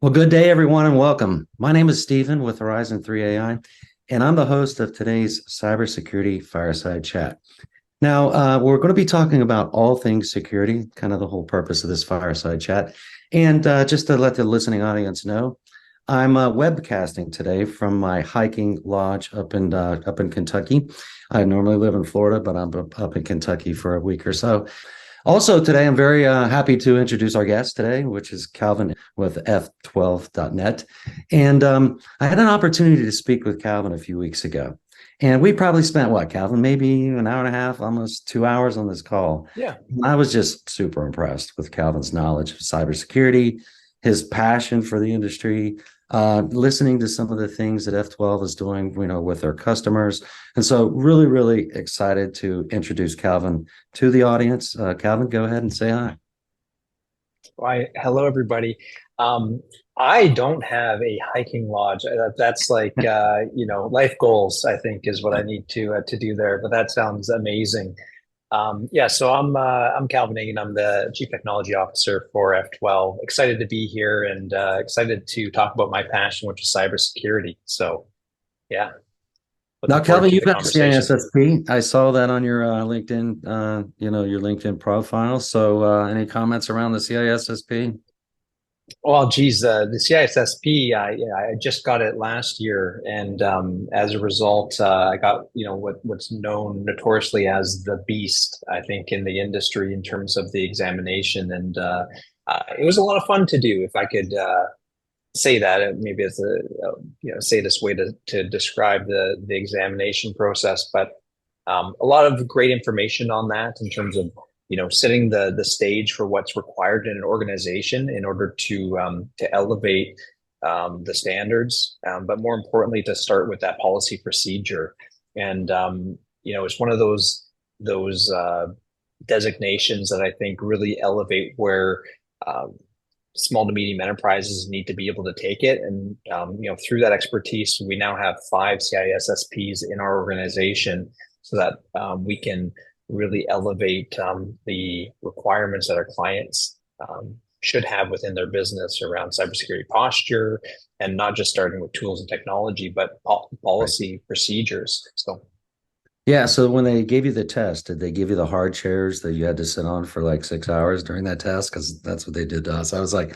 Well, good day, everyone, and welcome. My name is Stephen with Horizon3.ai, and I'm the host of today's cybersecurity fireside chat. Now, we're going to be talking about all things security, kind of the whole purpose of this fireside chat. And just to let the listening audience know, I'm webcasting today from my hiking lodge up in Kentucky. I normally live in Florida, but I'm up in Kentucky for a week or so. Also, today I'm very happy to introduce our guest today, which is Calvin with F12.net. And I had an opportunity to speak with Calvin a few weeks ago. And we probably spent what, Calvin, maybe an hour and a half, almost 2 hours on this call. Yeah. And I was just super impressed with Calvin's knowledge of cybersecurity, his passion for the industry, listening to some of the things that F12 is doing, with their customers. And so really, really excited to introduce Calvin to the audience. Calvin, go ahead and say hi. Why, hello, everybody. I don't have a hiking lodge. That's like, life goals, I think, is what I need to do there. But that sounds amazing. Yeah, so I'm Calvin Engen. I'm the Chief Technology Officer for F12. Excited to be here and excited to talk about my passion, which is cybersecurity. So, yeah, Now, looking forward Calvin, to you've the got a conversation. CISSP. I saw that on your LinkedIn, your LinkedIn profile. So any comments around the CISSP? Well, geez, the CISSP, yeah, I just got it last year, and as a result, I got what's known notoriously as the beast, I think, in the industry in terms of the examination, and it was a lot of fun to do. If I could say that, maybe as sadist way to describe the examination process, but a lot of great information on that in terms of setting the stage for what's required in an organization in order to elevate the standards, but more importantly to start with that policy procedure. And it's one of those designations that I think really elevate where small to medium enterprises need to be able to take it. And through that expertise, we now have 5 CISSPs in our organization, so that we can really elevate the requirements that our clients should have within their business around cybersecurity posture, and not just starting with tools and technology, but Right. policy procedures. So Yeah, so when they gave you the test, did they give you the hard chairs that you had to sit on for like 6 hours during that test? Because that's what they did to us. I was like,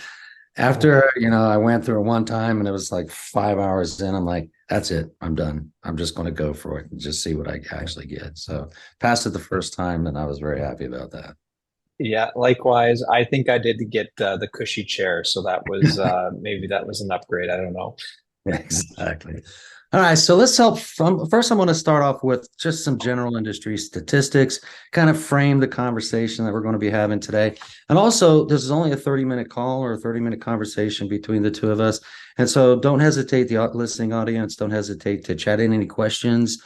after, I went through it one time and it was like 5 hours in, I'm like, that's it. I'm done. I'm just going to go for it and just see what I actually get. So passed it the first time and I was very happy about that. yeah, likewise, I think I did get the cushy chair, so that was maybe that was an upgrade. I don't know. Exactly. All right, so let's help from first. I'm going to start off with just some general industry statistics, kind of frame the conversation that we're going to be having today. And also, this is only a 30-minute call or a 30-minute conversation between the two of us. And so don't hesitate, the listening audience, don't hesitate to chat in any questions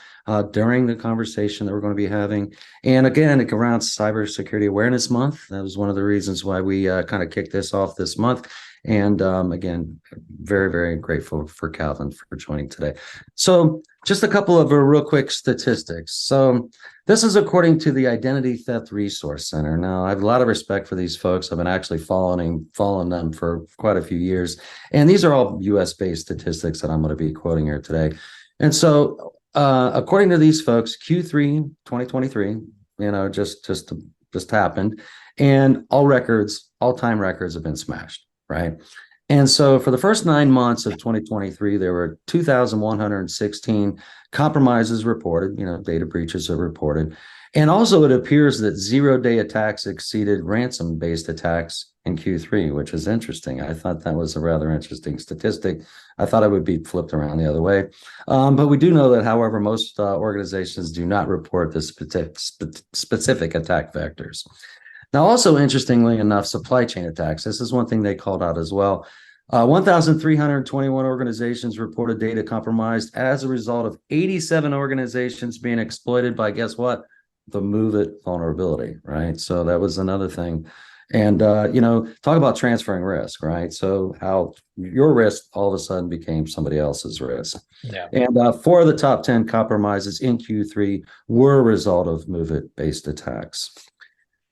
during the conversation that we're going to be having. And again, around Cybersecurity Awareness Month, that was one of the reasons why we kind of kicked this off this month. And again, very, very grateful for Calvin for joining today. So just a couple of real quick statistics. So this is according to the Identity Theft Resource Center. Now, I have a lot of respect for these folks. I've been actually following them for quite a few years. And these are all US-based statistics that I'm going to be quoting here today. And so according to these folks, Q3 2023, just happened. And all-time records have been smashed. Right. And so for the first 9 months of 2023, there were 2,116 compromises reported, data breaches are reported. And also it appears that zero-day attacks exceeded ransom-based attacks in Q3, which is interesting. I thought that was a rather interesting statistic. I thought it would be flipped around the other way. But we do know that, however, most organizations do not report the specific attack vectors. Now, also interestingly enough, supply chain attacks. This is one thing they called out as well. 1,321 organizations reported data compromised as a result of 87 organizations being exploited by, guess what? The MOVEit vulnerability, right? So that was another thing. And, talk about transferring risk, right? So how your risk all of a sudden became somebody else's risk. Yeah. And 4 of the top 10 compromises in Q3 were a result of MOVEit-based attacks.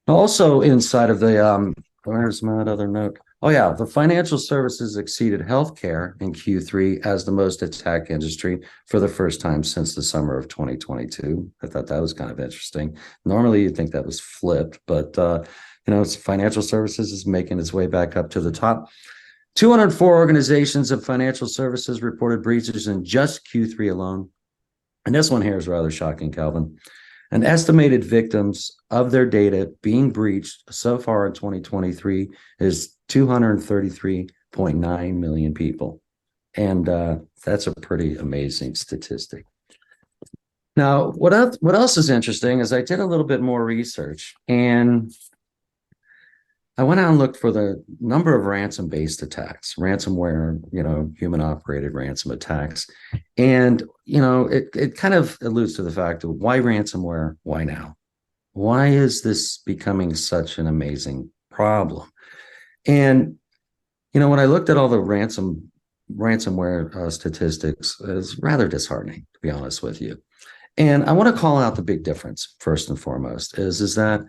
Also inside of the, where's my other note? Oh yeah, the financial services exceeded healthcare in Q3 as the most attacked industry for the first time since the summer of 2022. I thought that was kind of interesting. Normally, you'd think that was flipped, but it's financial services is making its way back up to the top. 204 organizations of financial services reported breaches in just Q3 alone. And this one here is rather shocking, Calvin. An estimated victims of their data being breached so far in 2023 is 233.9 million people. And that's a pretty amazing statistic. Now, what else is interesting is I did a little bit more research, and I went out and looked for the number of ransom-based attacks, ransomware, human-operated ransom attacks. And, it kind of alludes to the fact of why ransomware, why now? Why is this becoming such an amazing problem? And, when I looked at all the ransomware statistics, it's rather disheartening, to be honest with you. And I want to call out the big difference first and foremost is that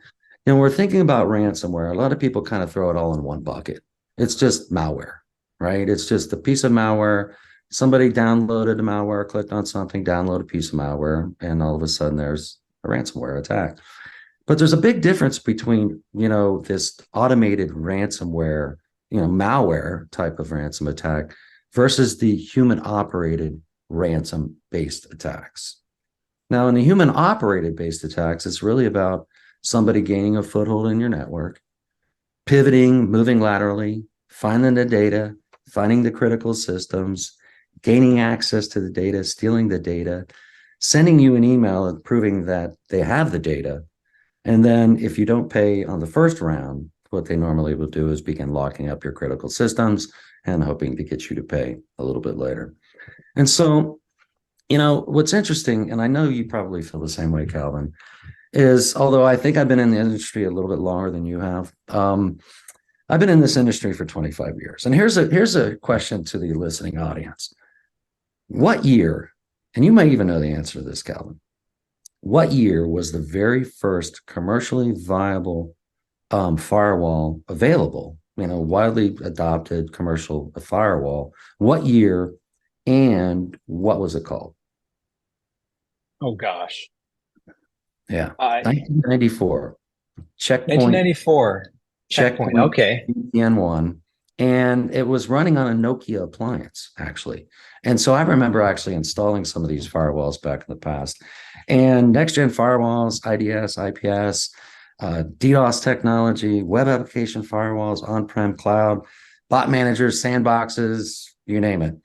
we're thinking about ransomware. A lot of people kind of throw it all in one bucket. It's just malware, right? It's just a piece of malware. Somebody downloaded a malware, clicked on something, download a piece of malware, and all of a sudden there's a ransomware attack. But there's a big difference between, this automated ransomware, malware type of ransom attack versus the human operated ransom based attacks. Now, in the human operated based attacks, it's really about somebody gaining a foothold in your network, pivoting, moving laterally, finding the data, finding the critical systems, gaining access to the data, stealing the data, sending you an email and proving that they have the data. And then if you don't pay on the first round, what they normally will do is begin locking up your critical systems and hoping to get you to pay a little bit later. And so, what's interesting, and I know you probably feel the same way, Calvin, is although I think I've been in the industry a little bit longer than you have, I've been in this industry for 25 years. And here's a question to the listening audience. What year, and you might even know the answer to this, Calvin, what year was the very first commercially viable firewall available, widely adopted commercial firewall? What year and what was it called? Oh gosh. Yeah, 1994. Checkpoint. 1994. Checkpoint. Okay. VPN1. And it was running on a Nokia appliance, actually. And so I remember actually installing some of these firewalls back in the past. And next-gen firewalls, IDS, IPS, DDoS technology, web application firewalls, on-prem cloud, bot managers, sandboxes, you name it.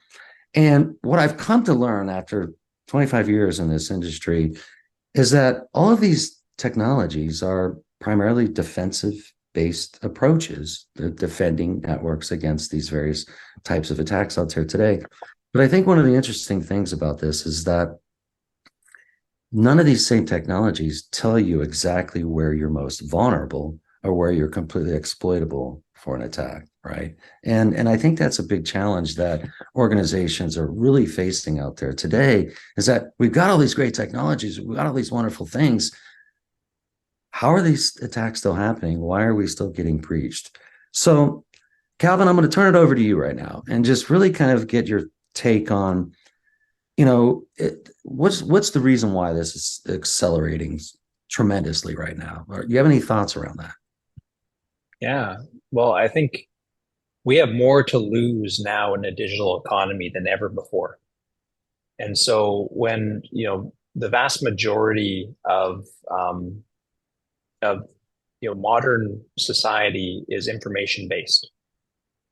And what I've come to learn after 25 years in this industry is that all of these technologies are primarily defensive-based approaches to defending networks against these various types of attacks out there today. But I think one of the interesting things about this is that none of these same technologies tell you exactly where you're most vulnerable or where you're completely exploitable for an attack, right? And I think that's a big challenge that organizations are really facing out there today, is that we've got all these great technologies, we've got all these wonderful things. How are these attacks still happening? Why are we still getting breached? So, Calvin, I'm going to turn it over to you right now and just really kind of get your take on, what's the reason why this is accelerating tremendously right now? Or do you have any thoughts around that? Yeah. Well, I think we have more to lose now in a digital economy than ever before. And so when, the vast majority of modern society is information based.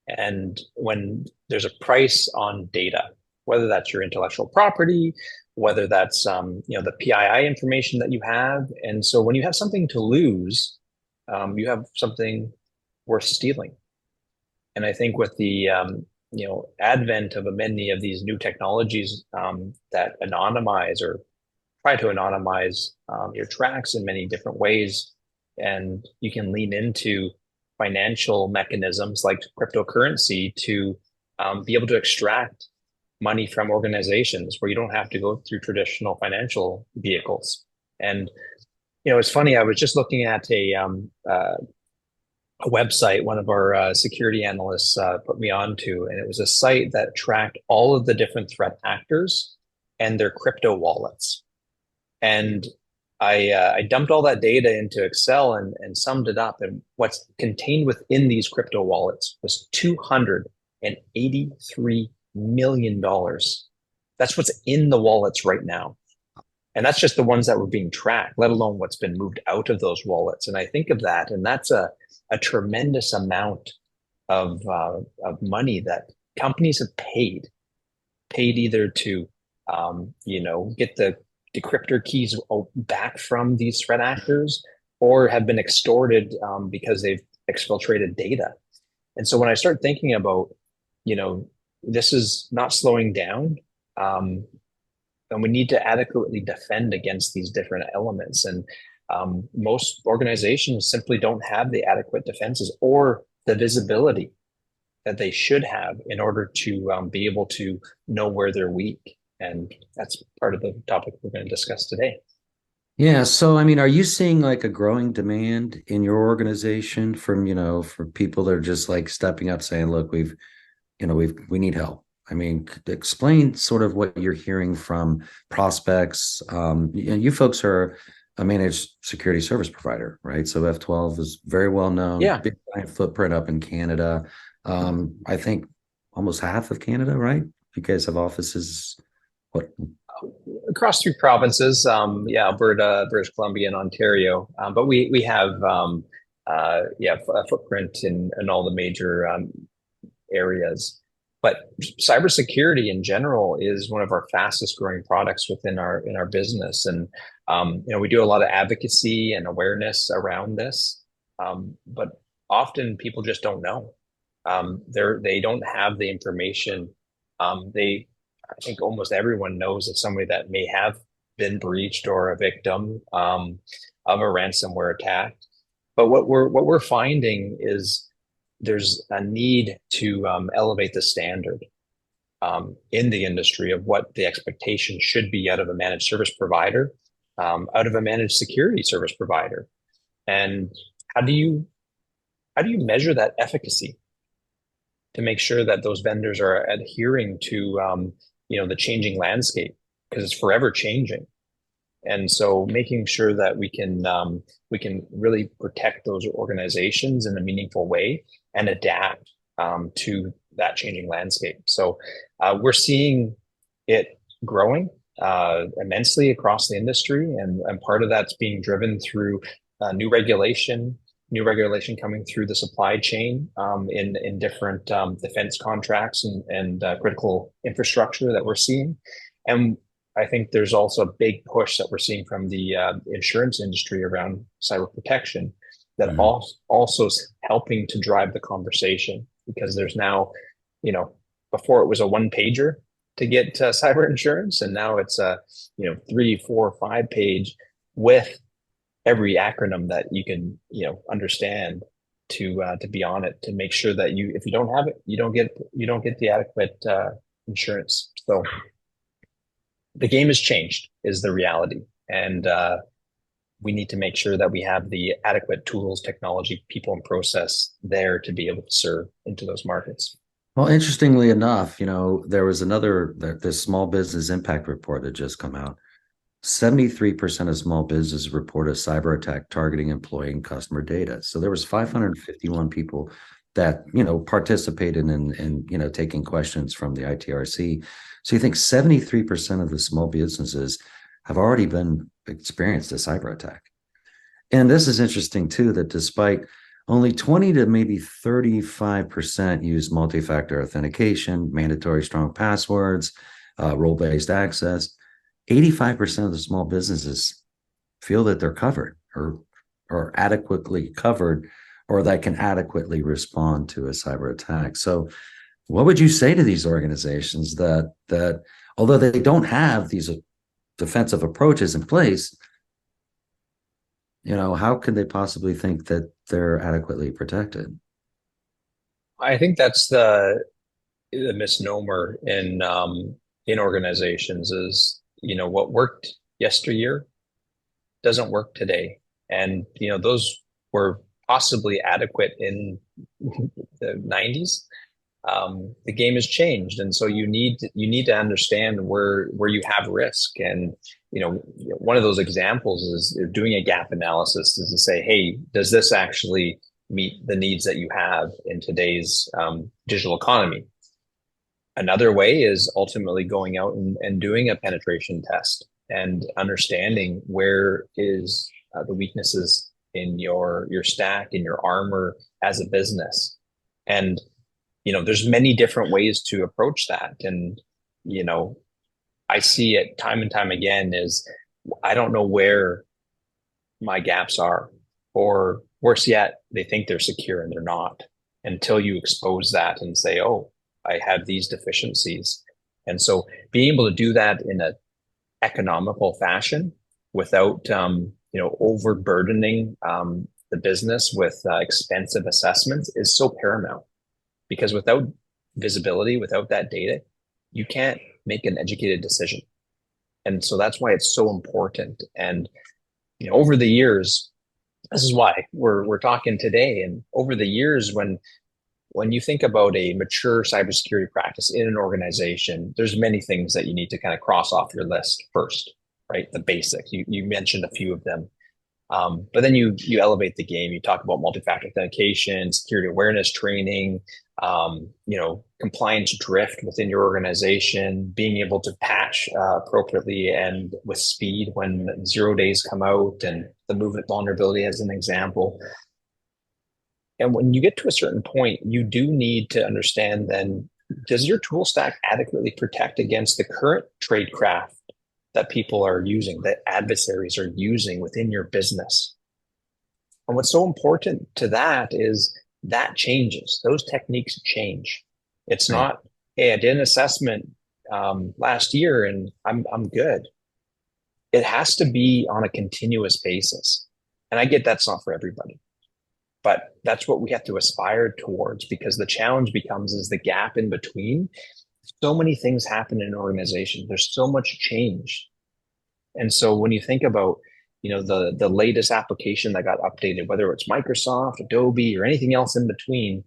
And when there's a price on data, whether that's your intellectual property, whether that's the PII information that you have, and so when you have something to lose, you have something worth stealing. And I think with the advent of many of these new technologies that anonymize or try to anonymize your tracks in many different ways, and you can lean into financial mechanisms like cryptocurrency to be able to extract money from organizations where you don't have to go through traditional financial vehicles. And it's funny. I was just looking at a website one of our security analysts put me onto, and it was a site that tracked all of the different threat actors and their crypto wallets. And I dumped all that data into Excel and summed it up. And what's contained within these crypto wallets was $283 million. That's what's in the wallets right now. And that's just the ones that were being tracked, let alone what's been moved out of those wallets. And I think of that, and that's a tremendous amount of money that companies have paid either to get the decryptor keys back from these threat actors, or have been extorted because they've exfiltrated data. And so when I start thinking about, this is not slowing down, and we need to adequately defend against these different elements. And most organizations simply don't have the adequate defenses or the visibility that they should have in order to be able to know where they're weak. And that's part of the topic we're going to discuss today. Yeah. So, I mean, are you seeing like a growing demand in your organization from, for people that are just like stepping up saying, look, we need help. I mean, explain sort of what you're hearing from prospects. You folks are a managed security service provider, right? So F12 is very well known, Yeah. big giant footprint up in Canada. I think almost half of Canada, right? You guys have offices, what? Across three provinces, Alberta, British Columbia, and Ontario. But we have a footprint in all the major areas. But cybersecurity in general is one of our fastest growing products within our business, and we do a lot of advocacy and awareness around this. But often people just don't know. They don't have the information. I think almost everyone knows of somebody that may have been breached or a victim of a ransomware attack. But what we're finding is there's a need to elevate the standard in the industry of what the expectation should be out of a managed service provider, out of a managed security service provider. And how do you measure that efficacy to make sure that those vendors are adhering to the changing landscape, because it's forever changing. And so making sure that we can really protect those organizations in a meaningful way and adapt to that changing landscape. So we're seeing it growing immensely across the industry, and part of that's being driven through new regulation coming through the supply chain in different defense contracts and critical infrastructure that we're seeing. And I think there's also a big push that we're seeing from the insurance industry around cyber protection that also is helping to drive the conversation, because there's now, before it was a one pager to get cyber insurance, and now it's a 3, 4, 5 page with every acronym that you can understand to be on it, to make sure that if you don't have it, you don't get the adequate insurance. So the game has changed is the reality, and we need to make sure that we have the adequate tools, technology, people, and process there to be able to serve into those markets. Well, interestingly enough, there was this small business impact report that just come out. 73% of small businesses report a cyber attack targeting employee and customer data. So there was 551 people that, participated in taking questions from the ITRC. So you think 73% of the small businesses have already experienced a cyber attack. And this is interesting too, that despite only 20 to maybe 35% use multi-factor authentication, mandatory strong passwords, role-based access, 85% of the small businesses feel that they're covered or adequately covered, or that can adequately respond to a cyber attack. So what would you say to these organizations that although they don't have these defensive approaches in place, how can they possibly think that they're adequately protected? I think that's the misnomer in organizations is, what worked yesteryear doesn't work today. And, those were possibly adequate in the 90s. The game has changed, and so you need to understand where you have risk. And one of those examples is doing a gap analysis, is to say, hey, does this actually meet the needs that you have in today's digital economy? Another way is ultimately going out and doing a penetration test and understanding where is the weaknesses in your stack, in your armor as a business. And there's many different ways to approach that. And I see it time and time again is, I don't know where my gaps are, or worse yet, they think they're secure and they're not, until you expose that and say, oh, I have these deficiencies. And so being able to do that in an economical fashion without overburdening the business with expensive assessments is so paramount, because without visibility, without that data, you can't make an educated decision. And so that's why it's so important. And over the years, this is why we're talking today. And over the years, when you think about a mature cybersecurity practice in an organization, there's many things that you need to kind of cross off your list first, right? The basics. You mentioned a few of them. But then you elevate the game. You talk about multi-factor authentication, security awareness training, compliance drift within your organization, being able to patch appropriately and with speed when 0 days come out, and the movement vulnerability as an example. And when you get to a certain point, you do need to understand then, does your tool stack adequately protect against the current tradecraft that people are using, that adversaries are using within your business? And what's so important to that is that changes. Those techniques change. It's not, hey, I did an assessment last year and I'm good. It has to be on a continuous basis. And I get that's not for everybody, but that's what we have to aspire towards, because the challenge becomes is the gap in between. So many things happen in an organization. There's so much change. And so when you think about, the latest application that got updated, whether it's Microsoft, Adobe, or anything else in between,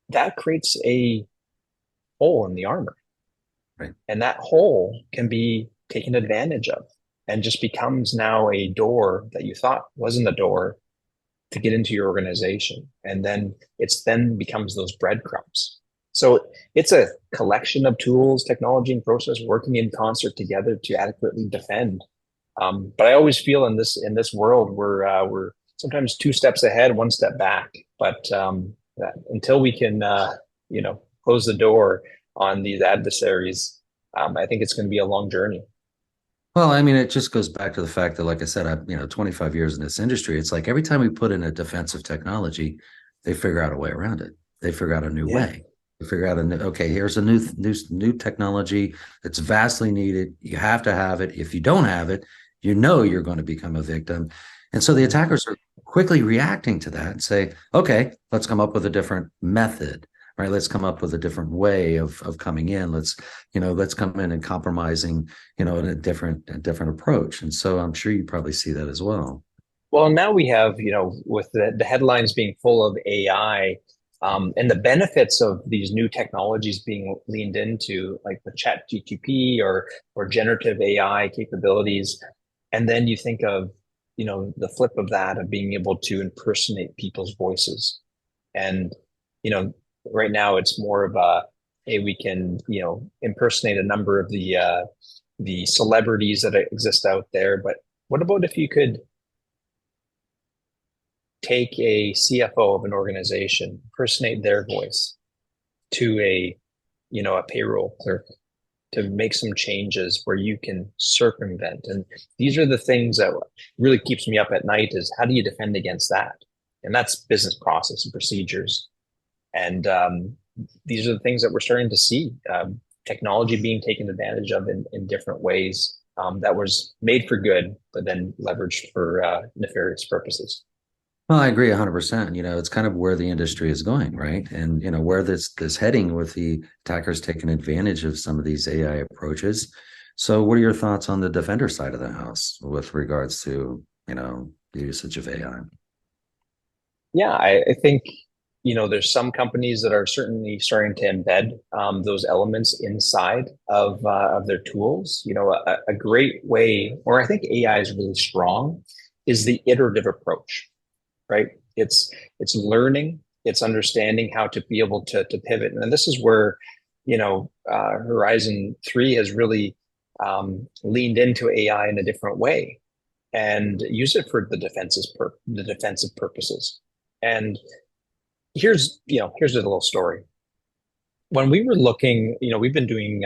that creates a hole in the armor. Right. And that hole can be taken advantage of and just becomes now a door that you thought wasn't a door to get into your organization. And then then becomes those breadcrumbs. So it's a collection of tools, technology, and process working in concert together to adequately defend. But I always feel in this world, we're sometimes 2 steps ahead, 1 step back. But until we can, close the door on these adversaries, I think it's going to be a long journey. Well, I mean, it just goes back to the fact that, like I said, I've 25 years in this industry. It's like every time we put in a defensive technology, they figure out a way around it. They figure out a new way. They figure out okay, here's a new technology that's vastly needed. You have to have it. If you don't have it, you're going to become a victim. And so the attackers are quickly reacting to that and say, okay, let's come up with a different method. Right, let's come up with a different way of coming in. Let's come in and compromising, in a different approach. And so I'm sure you probably see that as well. Well, now we have, with the headlines being full of AI, and the benefits of these new technologies being leaned into, like the Chat GTP or generative AI capabilities. And then you think of, the flip of that, of being able to impersonate people's voices. And, right now it's more of a, hey, we can, impersonate a number of the celebrities that exist out there. But what about if you could take a CFO of an organization, impersonate their voice to a payroll clerk, to make some changes where you can circumvent? And these are the things that really keeps me up at night, is how do you defend against that? And that's business process and procedures. And these are the things that we're starting to see, technology being taken advantage of in different ways, that was made for good, but then leveraged for nefarious purposes. Well, I agree 100%. It's kind of where the industry is going, right? And where this heading with the attackers taking advantage of some of these AI approaches. So what are your thoughts on the defender side of the house with regards to, the usage of AI? Yeah, I think, there's some companies that are certainly starting to embed those elements inside of their tools. A great way, or I think AI is really strong, is the iterative approach, right? It's learning, it's understanding how to be able to pivot, and this is where Horizon 3 has really leaned into AI in a different way and use it for the defensive purposes. And here's a little story. When we were looking, we've been doing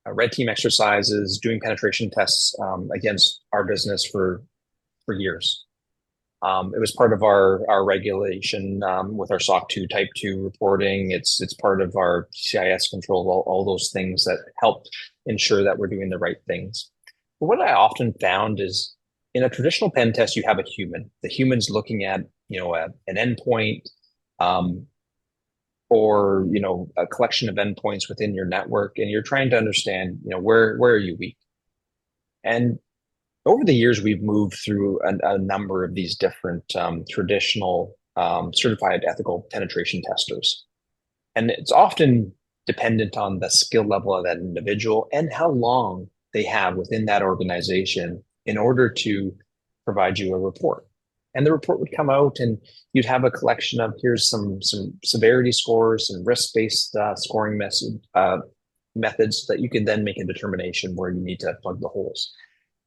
red team exercises, doing penetration tests against our business for years. It was part of our regulation with our SOC 2 Type 2 reporting. It's part of our CIS control, all those things that help ensure that we're doing the right things. But what I often found is in a traditional pen test, you have a human. The human's looking at an endpoint, um, or a collection of endpoints within your network, and you're trying to understand where are you weak. And over the years, we've moved through a number of these different traditional certified ethical penetration testers. And it's often dependent on the skill level of that individual and how long they have within that organization in order to provide you a report. And the report would come out and you'd have a collection of here's some severity scores and risk-based scoring methods that you can then make a determination where you need to plug the holes.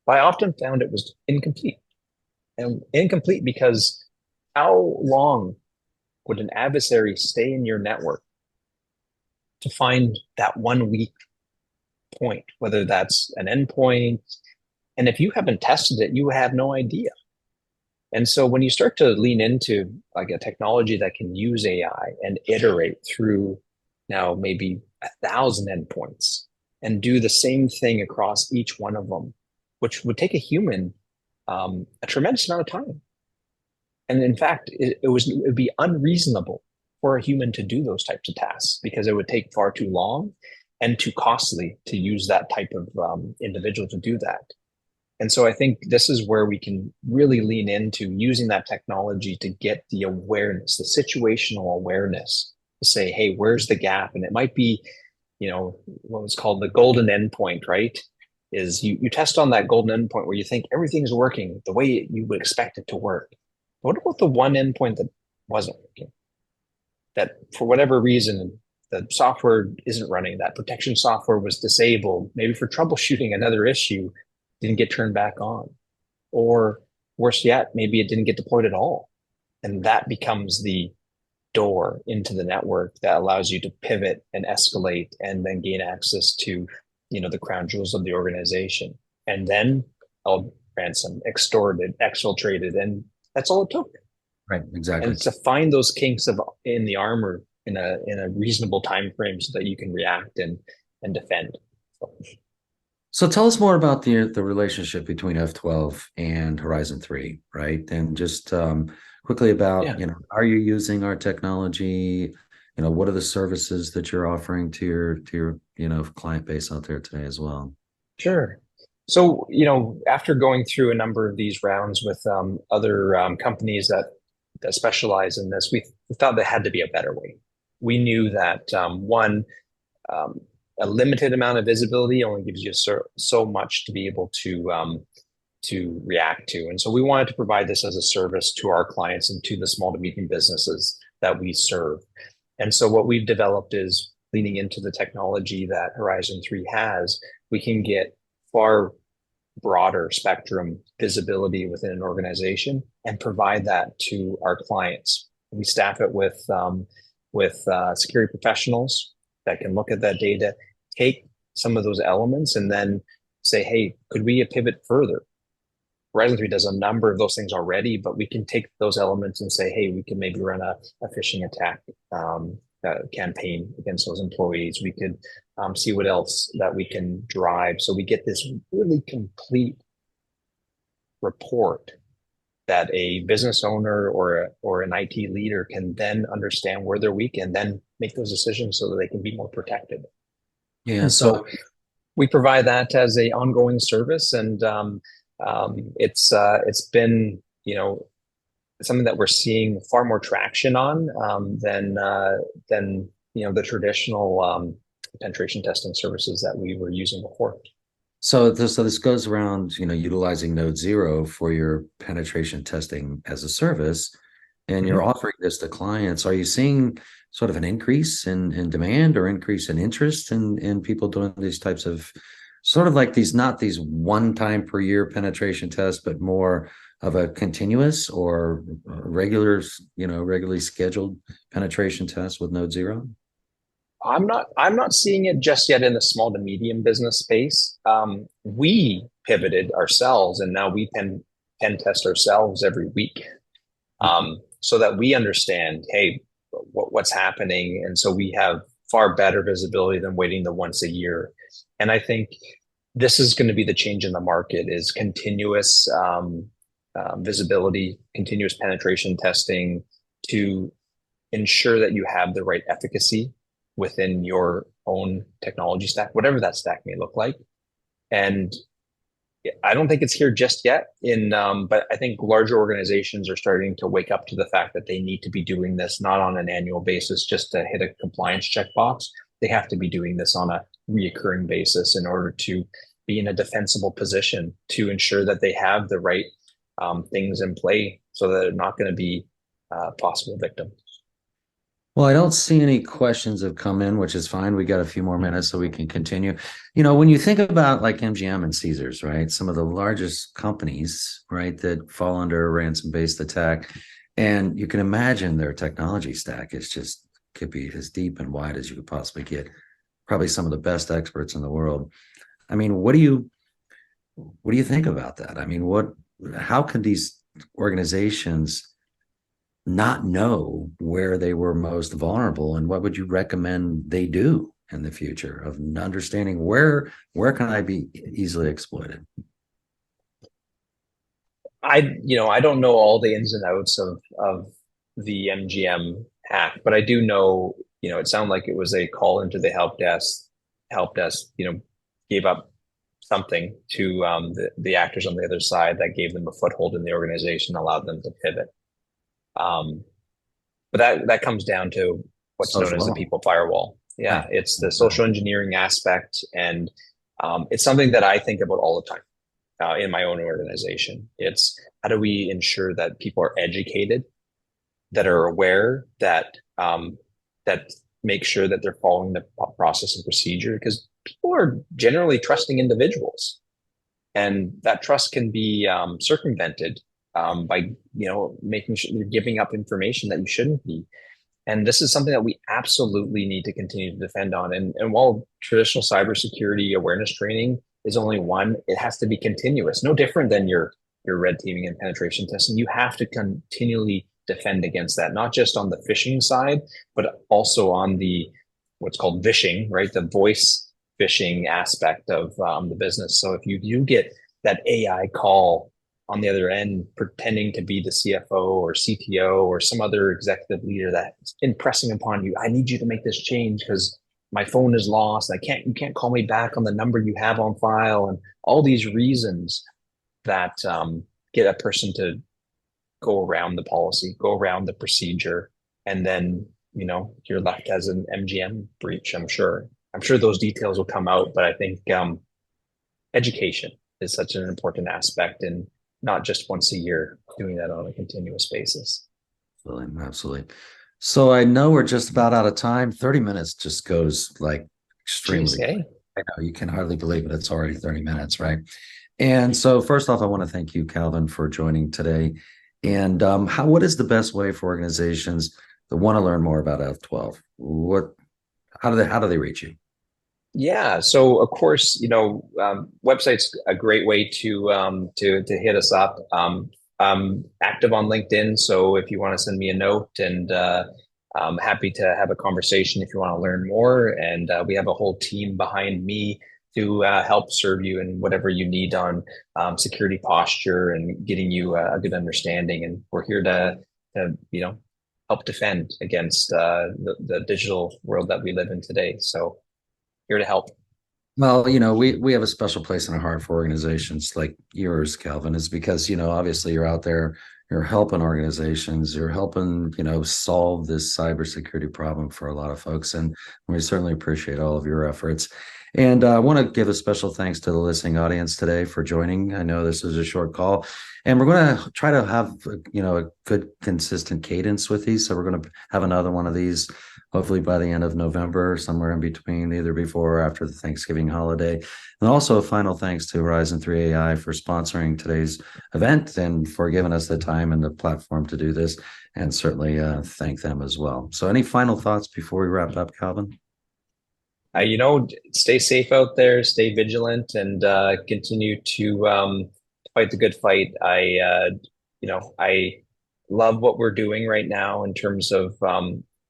But I often found it was incomplete. And incomplete because how long would an adversary stay in your network to find that one weak point, whether that's an endpoint? And if you haven't tested it, you have no idea. And so when you start to lean into like a technology that can use AI and iterate through now maybe 1,000 endpoints and do the same thing across each one of them, which would take a human a tremendous amount of time. And in fact, it would be unreasonable for a human to do those types of tasks because it would take far too long and too costly to use that type of individual to do that. And so I think this is where we can really lean into using that technology to get the awareness, the situational awareness to say, hey, where's the gap? And it might be, what was called the golden endpoint, right? Is you test on that golden endpoint where you think everything's working the way you would expect it to work. What about the one endpoint that wasn't working? That for whatever reason, the software isn't running, that protection software was disabled, maybe for troubleshooting another issue, didn't get turned back on. Or worse yet, maybe it didn't get deployed at all. And that becomes the door into the network that allows you to pivot and escalate and then gain access to, the crown jewels of the organization. And then I'll ransom, extorted, exfiltrated, and that's all it took. Right, exactly. And to find those kinks in the armor in a reasonable time frame so that you can react and defend. So tell us more about the relationship between F12 and Horizon 3, right? And just quickly about, Yeah, are you using our technology? What are the services that you're offering to your client base out there today as well? sure. So, after going through a number of these rounds with other companies that specialize in this, we thought there had to be a better way. We knew that one, um, a limited amount of visibility only gives you so much to be able to react to, and so we wanted to provide this as a service to our clients and to the small to medium businesses that we serve. And so what we've developed is leaning into the technology that Horizon 3 has. We can get far broader spectrum visibility within an organization and provide that to our clients. We staff it with security professionals that can look at that data, take some of those elements, and then say, "Hey, could we pivot further?" Horizon 3 does a number of those things already, but we can take those elements and say, "Hey, we can maybe run a phishing attack campaign against those employees. We could see what else that we can drive." So we get this really complete report that a business owner or an IT leader can then understand where they're weak and then make those decisions so that they can be more protected. Yeah. And So so we provide that as a ongoing service, and it's been something that we're seeing far more traction on than the traditional penetration testing services that we were using before. So this goes around, utilizing NodeZero for your penetration testing as a service, and you're offering this to clients. Are you seeing sort of an increase in demand or increase in interest in people doing these types of sort of like these, not these one time per year penetration tests, but more of a continuous or regularly scheduled penetration test with NodeZero? I'm not seeing it just yet in the small to medium business space. We pivoted ourselves, and now we pen test ourselves every week, so that we understand, hey, what's happening, and so we have far better visibility than waiting the once a year. And I think this is going to be the change in the market: is continuous visibility, continuous penetration testing to ensure that you have the right efficacy within your own technology stack, whatever that stack may look like. And I don't think it's here just yet but I think larger organizations are starting to wake up to the fact that they need to be doing this not on an annual basis just to hit a compliance checkbox. They have to be doing this on a reoccurring basis in order to be in a defensible position to ensure that they have the right things in play so that they're not going to be possible victims. Well, I don't see any questions have come in, which is fine. We got a few more minutes so we can continue. When you think about like MGM and Caesars, right? Some of the largest companies, right, that fall under a ransom-based attack, and you can imagine their technology stack is just could be as deep and wide as you could possibly get. Probably some of the best experts in the world. I mean, what do you think about that? I mean, how could these organizations not know where they were most vulnerable, and what would you recommend they do in the future of understanding where can I be easily exploited? I don't know all the ins and outs of the MGM hack, but I do know, it sounded like it was a call into the help desk. Help desk, gave up something to the actors on the other side that gave them a foothold in the organization, allowed them to pivot. But that comes down to what's known as the people firewall. Yeah, it's the social engineering aspect, and it's something that I think about all the time in my own organization. It's how do we ensure that people are educated, that are aware, that make sure that they're following the process and procedure, because people are generally trusting individuals, and that trust can be circumvented by making sure you're giving up information that you shouldn't be. And this is something that we absolutely need to continue to defend on. And while traditional cybersecurity awareness training is only one, it has to be continuous. No different than your red teaming and penetration testing. You have to continually defend against that, not just on the phishing side, but also on the what's called vishing, right? The voice phishing aspect of the business. So if you do get that AI call on the other end, pretending to be the CFO or CTO or some other executive leader that's impressing upon you, I need you to make this change because my phone is lost. You can't call me back on the number you have on file, and all these reasons that get a person to go around the policy, go around the procedure, and then you're left as an MGM breach. I'm sure those details will come out, but I think education is such an important aspect, and not just once a year, doing that on a continuous basis. Absolutely. So I know we're just about out of time. 30 minutes just goes like extremely. Jeez, hey? I know you can hardly believe it. It's already 30 minutes, right? And so first off, I want to thank you, Calvin, for joining today. And what is the best way for organizations that want to learn more about F12? How do they reach you? Yeah, so of course, website's a great way to hit us up. I'm active on LinkedIn, so if you want to send me a note, and I'm happy to have a conversation if you want to learn more. And we have a whole team behind me to help serve you in whatever you need on security posture and getting you a good understanding. And we're here to help defend against the digital world that we live in today. So here to help. Well, we have a special place in our heart for organizations like yours, Calvin, is because, obviously you're out there, you're helping organizations, you're helping, solve this cybersecurity problem for a lot of folks. And we certainly appreciate all of your efforts. And I want to give a special thanks to the listening audience today for joining. I know this is a short call, and we're going to try to have, a good, consistent cadence with these. So we're going to have another one of these hopefully by the end of November, somewhere in between, either before or after the Thanksgiving holiday. And also a final thanks to Horizon3.ai for sponsoring today's event and for giving us the time and the platform to do this, and certainly thank them as well. So any final thoughts before we wrap up, Calvin? Stay safe out there, stay vigilant, and continue to fight the good fight. I love what we're doing right now in terms of,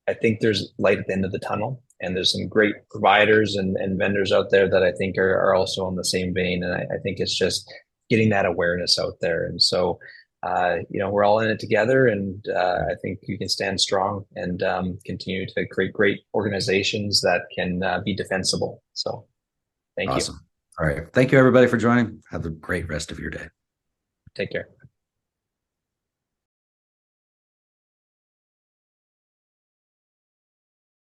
I think there's light at the end of the tunnel, and there's some great providers and vendors out there that I think are also in the same vein. And I think it's just getting that awareness out there. And so, we're all in it together, and I think you can stand strong and continue to create great organizations that can be defensible. So thank you. Awesome. All right. Thank you, everybody, for joining. Have a great rest of your day. Take care.